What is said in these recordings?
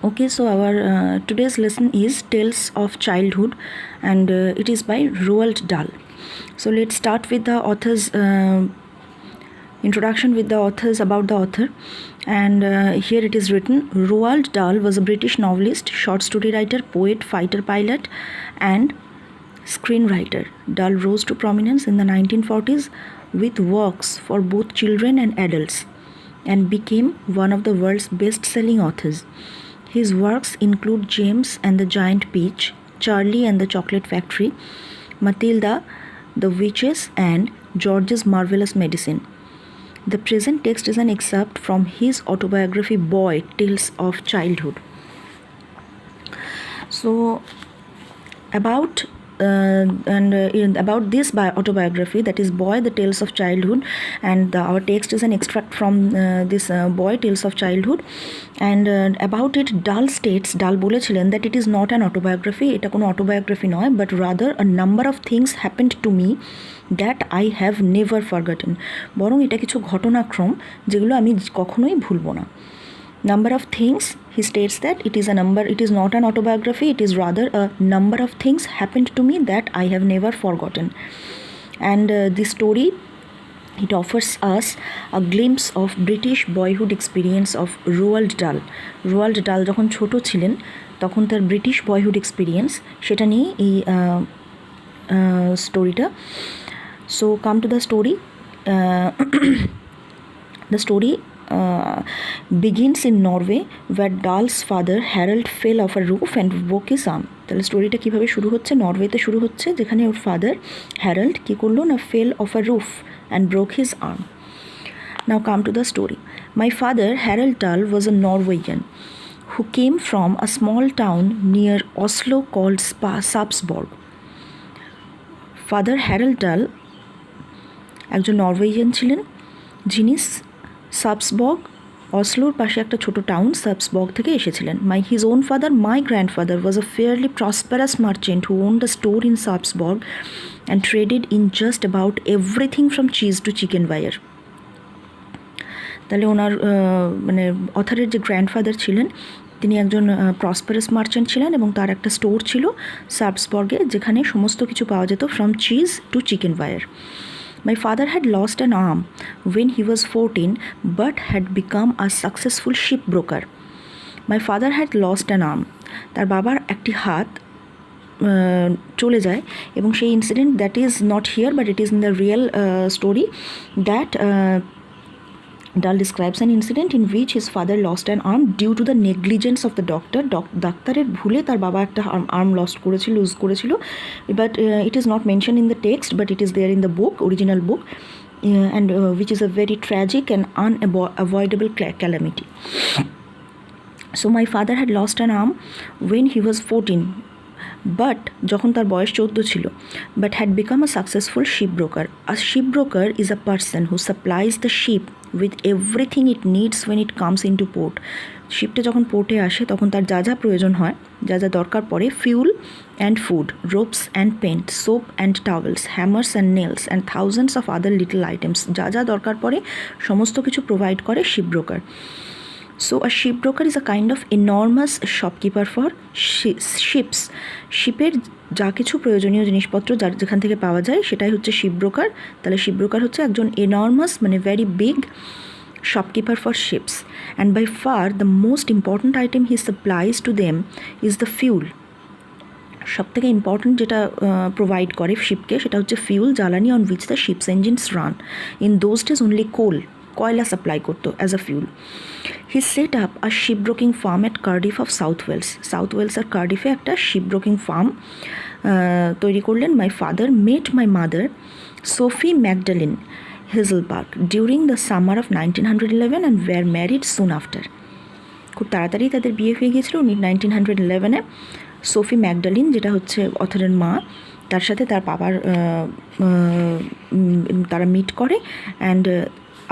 Okay, so our today's lesson is Tales of Childhood, and it is by Roald Dahl. So let's start with the author's introduction with the authors about the author. And here it is written: Roald Dahl was a British novelist, short story writer, poet, fighter pilot, and screenwriter. Dahl rose to prominence in the 1940s with works for both children and adults, and became one of the world's best-selling authors. His works include James and the Giant Peach, Charlie and the Chocolate Factory, Matilda, The Witches, and George's Marvelous Medicine. The present text is an excerpt from his autobiography Boy, Tales of Childhood. So, about this autobiography, that is Boy, the Tales of Childhood, and our text is an extract from this Boy, Tales of Childhood, and about it Dahl বলেছিলেন that it is not an autobiography, এটা কোনো autobiography নয়, but rather a number of things happened to me that I have never forgotten. বরং এটা কিছু ঘটনাক্রম যেগুলো আমি কখনোই ভুলবো না. Number of things, he states that it is not an autobiography, it is rather a number of things happened to me that I have never forgotten. And this story, it offers us a glimpse of British boyhood experience of Roald Dahl. Roald Dahl যখন ছোট ছিলেন তখন তার British boyhood experience সেটা নিয়ে এই স্টোরিটা. So come to the story. The story begins in Norway, where Dahl's father Harold fell off a roof and broke his arm. তাহলে স্টোরিটা কীভাবে শুরু হচ্ছে? নরওয়েতে শুরু হচ্ছে, যেখানে ওর ফাদার হ্যারল্ড কী করলো না, fell off a roof and broke his arm. Now come to the story. My father Harold Dahl was a Norwegian who came from a small town near Oslo called Sarpsborg. Father Harold Dahl একজন Norwegian ছিলেন, যিনি সাবসবর্গ, অসলোর পাশে একটা ছোট town সাবসবর্গ থেকে এসেছিলেন. His own father, my grandfather, was a fairly prosperous merchant who owned a store in Sarpsborg and traded in just about everything from cheese to chicken wire. তাহলে ওনার মানে অথরের যে গ্র্যান্ডফাদার ছিলেন তিনি একজন প্রসপারাস মার্চেন্ট ছিলেন এবং তার একটা স্টোর ছিল সার্পসবর্গে, যেখানে সমস্ত কিছু পাওয়া যেত from cheese to chicken war. My father had lost an arm when he was 14 but had become a successful shipbroker. My father had lost an arm. তার বাবার একটি হাত চলে যায় এবং সেই incident that is not here but it is in the real story that Dahl describes an incident in which his father lost an arm due to the negligence of the doctor. ডাক্তারের ভুলে তার বাবা একটা arm loose করেছিল, but it is not mentioned in the text, but it is there in the book, original book, and which is a very tragic and unavoidable calamity. So my father had lost an arm when he was 14. But যখন তার বয়স 14 ছিল, but had become a successful shipbroker. A shipbroker is a person who supplies the ship with everything it needs when it comes into port. শিপটা যখন পোর্টে আসে তখন তার যা যা প্রয়োজন হয়, যা যা দরকার পড়ে, fuel and food, ropes and paint, soap and towels, hammers and nails, and thousands of other little items, যা যা দরকার পড়ে সমস্ত কিছু প্রোভাইড করে shipbroker. So a shipbroker is a kind of enormous shopkeeper for ships. শিপের যা কিছু প্রয়োজনীয় জিনিসপত্র যেখান থেকে পাওয়া যায় সেটাই হচ্ছে শিপব্রোকার. তাহলে শিপব্রোকার হচ্ছে একজন এনর্মাস মানে very big shopkeeper for ships, and by far the most important item he supplies to them is the fuel. সবথেকে ইম্পর্টেন্ট যেটা প্রোভাইড করে শিপকে সেটা হচ্ছে ফিউল, জ্বালানি, on which the ships engines run. In those days only কয়লা supply করতো as a fuel. He set up a shipbroking firm at Cardiff of South Wales আর কার্ডিফে একটা শিপব্রোকিং ফার্ম তৈরি করলেন. My father met my mother Sofie Magdalene Hesselberg during the summer of 1911 and were married soon after. খুব তাড়াতাড়ি তাদের বিয়ে হয়ে গিয়েছিল 1911-এ. সোফি ম্যাকডালিন, যেটা হচ্ছে অথরের মা, তার সাথে তার বাবার তারা মিট করে, and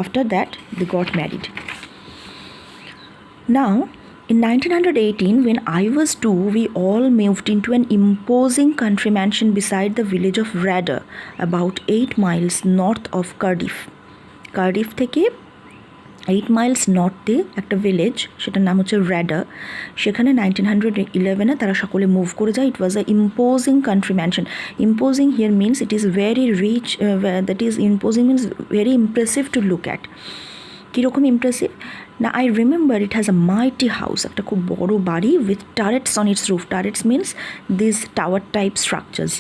after that they got married. Now in 1918, when I was 2, we all moved into an imposing country mansion beside the village of Radder, about 8 miles north of Cardiff. Cardiff থেকে 8 miles নর্থে একটা village, সেটার নাম হচ্ছে radar. সেখানে 1911-এ তারা সকলে move করে যায়। It was a imposing country mansion. Imposing here means it is very rich, that is imposing means very impressive to look at. কীরকম ইমপ্রেসিভ না, I remember it has a mighty house, একটা খুব বড় বাড়ি with turrets on its roof. Turrets means this tower type structures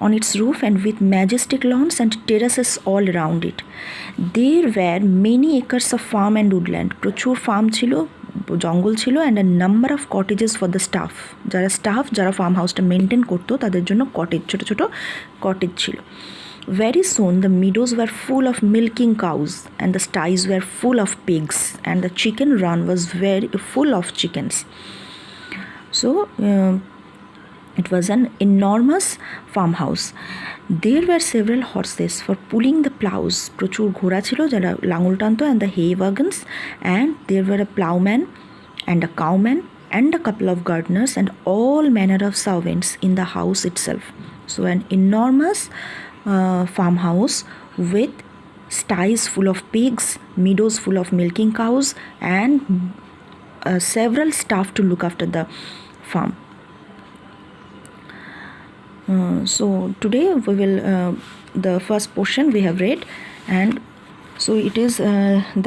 on its roof, and with majestic lawns and terraces all around it. There were many acres of farm and woodland. প্রচুর farm ছিল, জঙ্গল ছিল, and a number of cottages for the staff. যারা farm হাউসটা maintain করতো তাদের জন্য cottage, ছোটো ছোটো কটেজ ছিল। Very soon the meadows were full of milking cows, and the sties were full of pigs, and the chicken run was very full of chickens. So it was an enormous farmhouse. There were several horses for pulling the plows. প্রচুর ঘোড়া ছিল যারা লাঙল টানতো, and the hay wagons, and there were a plowman and a cowman and a couple of gardeners and all manner of servants in the house itself. So an enormous farmhouse with sties full of pigs, meadows full of milking cows, and several staff to look after the farm. So today we will the first portion we have read, and so it is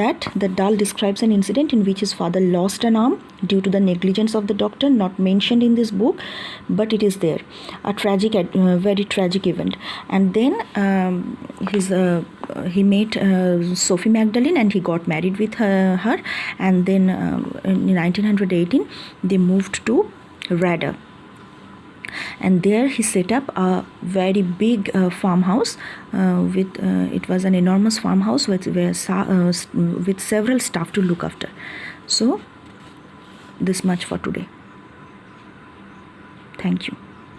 that Dahl describes an incident in which his father lost an arm due to the negligence of the doctor, not mentioned in this book, but it is there, a tragic, very tragic event. And then he met Sophie Magdalene, and he got married with her, and then in 1918 they moved to Radar. And there he set up a very big farmhouse with it was an enormous farmhouse with several staff to look after. So this much for today. Thank you.